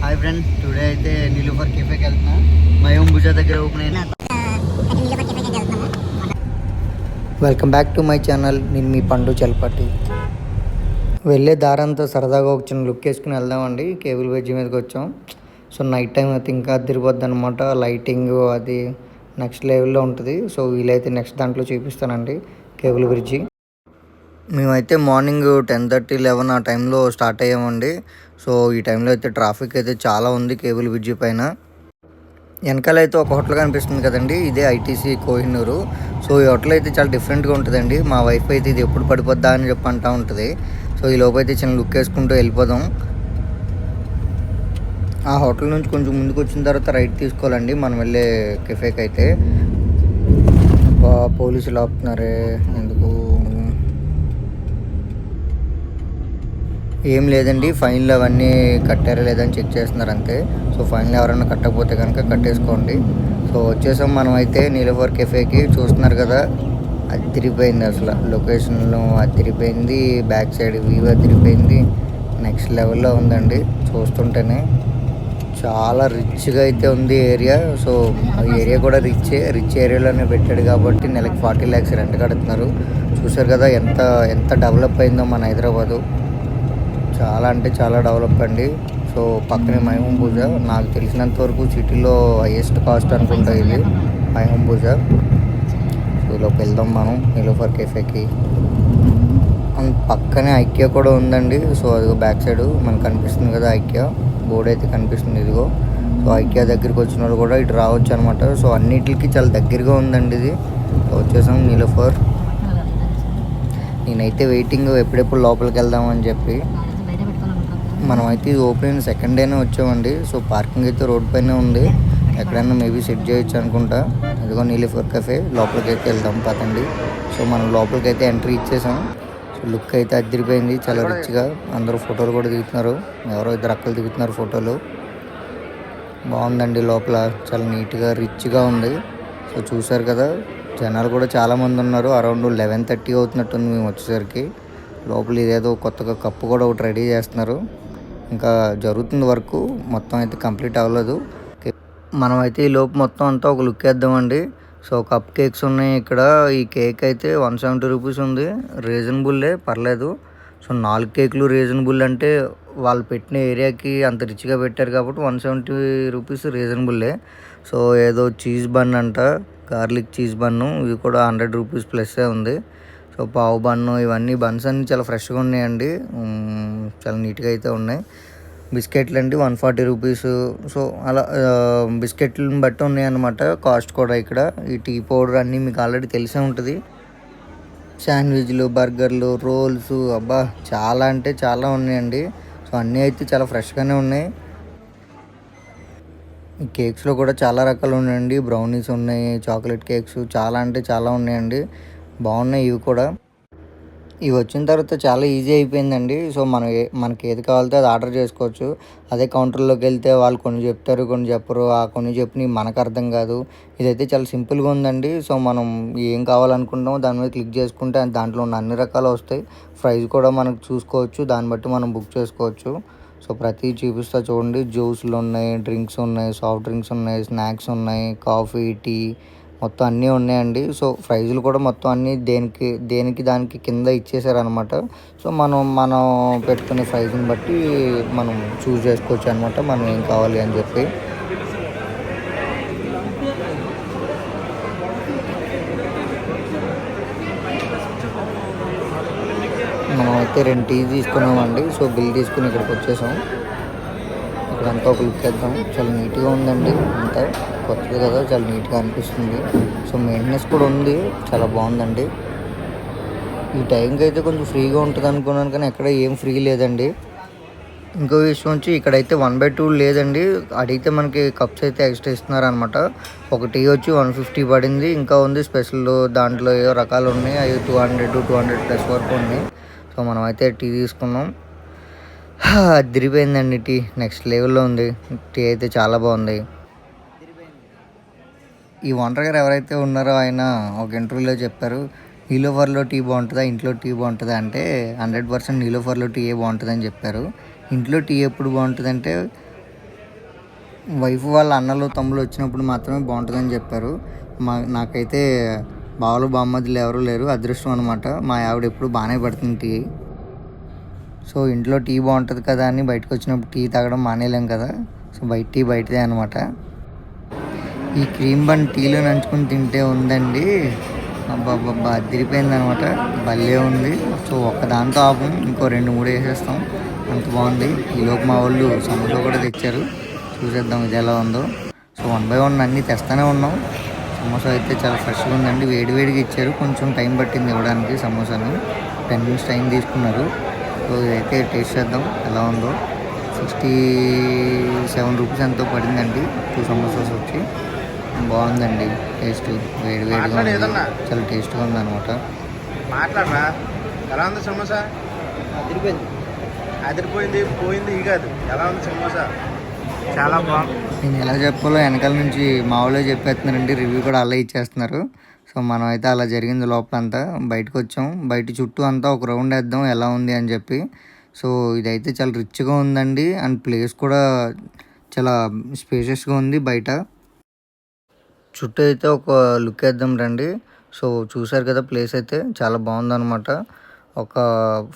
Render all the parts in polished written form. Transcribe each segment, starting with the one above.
Hi friends, today అయితే నీలూఫర్ కెఫేకి వెళ్తున్నా. మయూం భుజా దగ్గర ఓపెన్ అయిన. Welcome back to my channel. నేను మీ పండు చలపతి. వెళ్ళే దారంతా సరదాగా ఒక చిన్న లుక్ వేసుకుని వెళ్దామండి. కేబుల్ బ్రిడ్జ్ మీదకి వచ్చాం. సో నైట్ టైం అయితే ఇంకా తిరిగిపోద్ది అనమాట. లైటింగ్ అది నెక్స్ట్ లెవెల్లో ఉంటుంది. సో వీలైతే నెక్స్ట్ దాంట్లో చూపిస్తానండి కేబుల్ బ్రిడ్జి. మేమైతే మార్నింగ్ 10:30, 11 ఆ టైంలో స్టార్ట్ అయ్యామండి. సో ఈ టైంలో అయితే ట్రాఫిక్ అయితే చాలా ఉంది కేబుల్ బ్రిడ్జి పైన. వెనకాల అయితే ఒక హోటల్ కనిపిస్తుంది కదండి, ఇదే ఐటీసీ కోహినూరు. సో ఈ హోటల్ అయితే చాలా డిఫరెంట్గా ఉంటుందండి. మా వైఫ్ అయితే ఇది ఎప్పుడు పడిపోద్దా అని చెప్పి అంటూ ఉంటుంది. సో ఈ లోపు అయితే చిన్న లుక్ వేసుకుంటూ వెళ్ళిపోదాం. ఆ హోటల్ నుంచి కొంచెం ముందుకు వచ్చిన తర్వాత రైట్ తీసుకోవాలండి మనం వెళ్ళే కెఫేకి అయితే. పోలీసులు ఆపుతున్నారే ఎందుకు? ఏం లేదండి, ఫైన్లు అవన్నీ కట్టారా లేదని చెక్ చేస్తున్నారు అంతే. సో ఫైన్లు ఎవరైనా కట్టకపోతే కనుక కట్టేసుకోండి. సో వచ్చేసాం మనం అయితే నీలూఫర్ కెఫేకి. చూస్తున్నారు కదా, అది తిరిగిపోయింది అసలు. లొకేషన్లో అది తిరిగిపోయింది, బ్యాక్ సైడ్ వ్యూ అది తిరిగిపోయింది. నెక్స్ట్ లెవెల్లో ఉందండి చూస్తుంటేనే. చాలా రిచ్గా అయితే ఉంది ఏరియా. సో ఆ ఏరియా కూడా రిచ్ ఏరియాలోనే పెట్టాడు కాబట్టి నెలకి 40 lakhs రెంట్ కడుతున్నారు. చూసారు కదా ఎంత ఎంత డెవలప్ అయిందో మన హైదరాబాదు. చాలా అంటే చాలా డెవలప్ అండి. సో పక్కనే మయూం భుజా, నాకు తెలిసినంత వరకు సిటీలో హైయెస్ట్ కాస్ట్ అనుకుంటా ఇది మయూం భుజా. సో ఇలోకి వెళ్దాం మనం నీలూఫర్ కెఫేకి. పక్కనే ఐక్యా కూడా ఉందండి. సో అదిగో బ్యాక్ సైడ్ మనకు కనిపిస్తుంది కదా ఐక్యా బోర్డు అయితే కనిపిస్తుంది ఇదిగో. సో ఐక్యా దగ్గరికి వచ్చిన వాళ్ళు కూడా ఇటు రావచ్చు అనమాట. సో అన్నిటికి చాలా దగ్గరగా ఉందండి ఇది. సో వచ్చేసాం నీలూఫర్. నేనైతే వెయిటింగ్ ఎప్పుడెప్పుడు లోపలికి వెళ్దామని చెప్పి. మనం అయితే ఇది ఓపెన్ సెకండ్ డేనే వచ్చామండి. సో పార్కింగ్ అయితే రోడ్ పైనే ఉంది, ఎక్కడైనా మేబీ సెట్ చేయొచ్చు అనుకుంటా. ఇదిగో నీలూఫర్ కెఫే, లోపలికి అయితే వెళ్దాం పదండి. సో మనం లోపలికి అయితే ఎంట్రీ ఇచ్చేసాం. సో లుక్ అయితే అదిరిపోయింది, చాలా రిచ్గా. అందరూ ఫోటోలు కూడా దిగుతున్నారు, ఎవరో ఇద్దరు అక్కలు దిగుతున్నారు ఫోటోలు. బాగుందండి లోపల, చాలా నీట్గా రిచ్గా ఉంది. సో చూసారు కదా, జనాలు కూడా చాలామంది ఉన్నారు. అరౌండ్ 11:30 అవుతున్నట్టుంది మేము వచ్చేసరికి. లోపల ఇదేదో కొత్తగా కప్పు కూడా ఒకటి రెడీ చేస్తున్నారు, ఇంకా జరుగుతుంది వర్క్, మొత్తం అయితే కంప్లీట్ అవ్వలేదు. మనమైతే ఈ లోపు మొత్తం అంతా ఒక లుక్ వేద్దామండి. సో కప్ కేక్స్ ఉన్నాయి ఇక్కడ. ఈ కేక్ అయితే 170 రూపీస్ ఉంది, రీజనబుల్లే, పర్లేదు. సో 4 కేకులు రీజనబుల్ అంటే వాళ్ళు పెట్టిన ఏరియాకి అంత రిచ్గా పెట్టారు కాబట్టి 170 రూపీస్ రీజనబుల్లే. సో ఏదో చీజ్ బన్ అంట, గార్లిక్ చీజ్ బన్ను, ఇది కూడా 100 రూపీస్ ప్లస్సే ఉంది. సో పావు బన్ను, ఇవన్నీ బన్స్ అన్నీ చాలా ఫ్రెష్గా ఉన్నాయండి, చాలా నీట్గా అయితే ఉన్నాయి. బిస్కెట్లు అండి 140 రూపీస్. సో అలా బిస్కెట్లను బట్టి ఉన్నాయన్నమాట కాస్ట్ కూడా ఇక్కడ. ఈ టీ పౌడర్ అన్నీ మీకు ఆల్రెడీ తెలిసే ఉంటుంది. శాండ్విచ్లు, బర్గర్లు, రోల్స్, అబ్బా చాలా అంటే చాలా ఉన్నాయండి. సో అన్నీ అయితే చాలా ఫ్రెష్గానే ఉన్నాయి. ఈ కేక్స్లో కూడా చాలా రకాలు ఉన్నాయండి. బ్రౌనీస్ ఉన్నాయి, చాక్లెట్ కేక్స్, చాలా అంటే చాలా ఉన్నాయండి, బాగున్నాయి ఇవి కూడా. ఇవి వచ్చిన తర్వాత చాలా ఈజీ అయిపోయిందండి. సో మనకి ఏది కావాలితే అది ఆర్డర్ చేసుకోవచ్చు. అదే కౌంటర్లోకి వెళ్తే వాళ్ళు కొన్ని చెప్తారు, కొన్ని చెప్పరు. ఆ కొన్ని చెప్పినవి మనకు అర్థం కాదు. ఇదైతే చాలా సింపుల్గా ఉందండి. సో మనం ఏం కావాలనుకుంటామో దాని మీద క్లిక్ చేసుకుంటే దాంట్లో ఉన్న అన్ని రకాలు వస్తాయి. ప్రైస్ కూడా మనకు చూసుకోవచ్చు, దాన్ని బట్టి మనం బుక్ చేసుకోవచ్చు. సో ప్రతి చూపిస్తా చూడండి, జ్యూస్లు ఉన్నాయి, డ్రింక్స్ ఉన్నాయి, సాఫ్ట్ డ్రింక్స్ ఉన్నాయి, స్నాక్స్ ఉన్నాయి, కాఫీ, టీ, మొత్తం అన్నీ ఉన్నాయండి. సో ప్రైజులు కూడా మొత్తం అన్నీ దేనికి దానికి కింద ఇచ్చేసారనమాట. సో మనం పెట్టుకునే ప్రైజ్ని బట్టి మనం చూస్ చేసుకోవచ్చు అనమాట, మనం ఏం కావాలి అని చెప్పి. మనం అయితే 2 టీ తీసుకున్నామండి. సో బిల్ తీసుకుని ఇక్కడికి వచ్చేసాం. ఇక్కడంతా ఒక లుక్ వేద్దాం. చాలా నీట్గా ఉందండి, అంతా కొత్తది కదా, చాలా నీట్గా అనిపిస్తుంది. సో మెయింటెనెన్స్ కూడా ఉంది, చాలా బాగుందండి. ఈ టైంకి అయితే కొంచెం ఫ్రీగా ఉంటుంది అనుకున్నాను, కానీ ఎక్కడ ఏం ఫ్రీ లేదండి. ఇంకో విషయం వచ్చి ఇక్కడైతే 1/2 లేదండి. అడిగితే మనకి కప్స్ అయితే ఎక్స్ట్రా ఇస్తున్నారు అనమాట. ఒక టీ వచ్చి 150 పడింది. ఇంకా ఉంది స్పెషల్, దాంట్లో ఏవో రకాలు ఉన్నాయి, అవి 200 వరకు ఉన్నాయి. సో మనం అయితే టీ తీసుకున్నాం. అదిరిపోయిందండి టీ, నెక్స్ట్ లెవెల్లో ఉంది. టీ అయితే చాలా బాగుంది. ఈ ఓనర్ గారు ఎవరైతే ఉన్నారో ఆయన ఒక ఇంటర్వ్యూలో చెప్పారు, నీలోఫర్లో టీ బాగుంటుందా ఇంట్లో టీ బాగుంటుందా అంటే 100% నీలోఫర్లో టీ బాగుంటుందని చెప్పారు. ఇంట్లో టీ ఎప్పుడు బాగుంటుందంటే వైఫ్ వాళ్ళ అన్నలు తమ్ముళ్ళు వచ్చినప్పుడు మాత్రమే బాగుంటుందని చెప్పారు. నాకైతే బావలు బామ్మర్దులు ఎవరూ లేరు, అదృష్టం అనమాట. మా ఆవిడ ఎప్పుడు బాగానే పెడుతుంది టీ. సో ఇంట్లో టీ బాగుంటుంది కదా అని బయటకు వచ్చినప్పుడు టీ తాగడం మానేయలేం కదా. సో బయట టీ బయటదే అనమాట. ఈ క్రీమ్ బన్ టీలో నంచుకుని తింటే ఉందండి, అబ్బాబ్బా అదిరిపోయింది అనమాట. భలే ఉంది. సో ఒక్క దాంతో ఆపం, ఇంకో 2-3 వేసేస్తాం, అంత బాగుంది. ఈలోపు మా వాళ్ళు సమోసా కూడా తెచ్చారు, చూసేద్దాం ఇది ఎలా ఉందో. సో 1 by 1 అన్నీ తెస్తానే ఉన్నాం. సమోసా అయితే చాలా ఫ్రెష్గా ఉందండి, వేడివేడిగా ఇచ్చారు. కొంచెం టైం పట్టింది ఇవ్వడానికి సమోసాను, 10 minutes టైం తీసుకున్నారు. సో ఇదైతే టేస్ట్ చేద్దాం ఎలా ఉందో. 67 రూపీస్ ఎంతో పడిందండి 2 సమోసాస్ వచ్చి. బాగుందండి టేస్ట్, వేడివేడిగా ఉంది, చాలా టేస్ట్గా ఉంది అనమాట. మాట్లాడరా, ఎలా ఉంది సమోసా? అదిరిపోయింది పోయింది ఈ కాదు, ఎలా ఉంది సమోసా? చాలా బాగుంది. నేను ఎలా చెప్పాలో వెనకాల నుంచి మా వాళ్ళే చెప్పేస్తున్నారండి, రివ్యూ కూడా అలా ఇచ్చేస్తున్నారు. సో మనం అయితే అలా జరిగింది లోపలంతా. బయటకు వచ్చాం, బయట చుట్టూ అంతా ఒక రౌండ్ వేద్దాం ఎలా ఉంది అని చెప్పి. సో ఇదైతే చాలా రిచ్గా ఉందండి, అండ్ ప్లేస్ కూడా చాలా స్పేషియస్గా ఉంది. బయట చుట్టూ అయితే ఒక లుక్ వేద్దాం రండి. సో చూసారు కదా, ప్లేస్ అయితే చాలా బాగుందన్నమాట. ఒక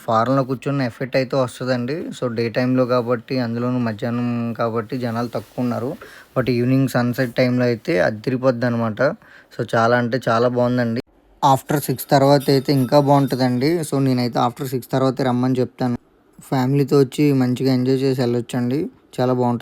ఫారెన్లో కూర్చున్న ఎఫెక్ట్ అయితే వస్తుందండి. సో డే టైంలో కాబట్టి, అందులోనూ మధ్యాహ్నం కాబట్టి జనాలు తక్కువ ఉన్నారు. బట్ ఈవినింగ్ సన్సెట్ టైంలో అయితే అదిరిపోద్ది అనమాట. సో చాలా అంటే చాలా బాగుందండి. ఆఫ్టర్ 6 తర్వాత అయితే ఇంకా బాగుంటుందండి. సో నేనైతే ఆఫ్టర్ 6 తర్వాతే రమ్మని చెప్తాను. ఫ్యామిలీతో వచ్చి మంచిగా ఎంజాయ్ చేసి వెళ్ళొచ్చండి, చాలా బాగుంటుంది.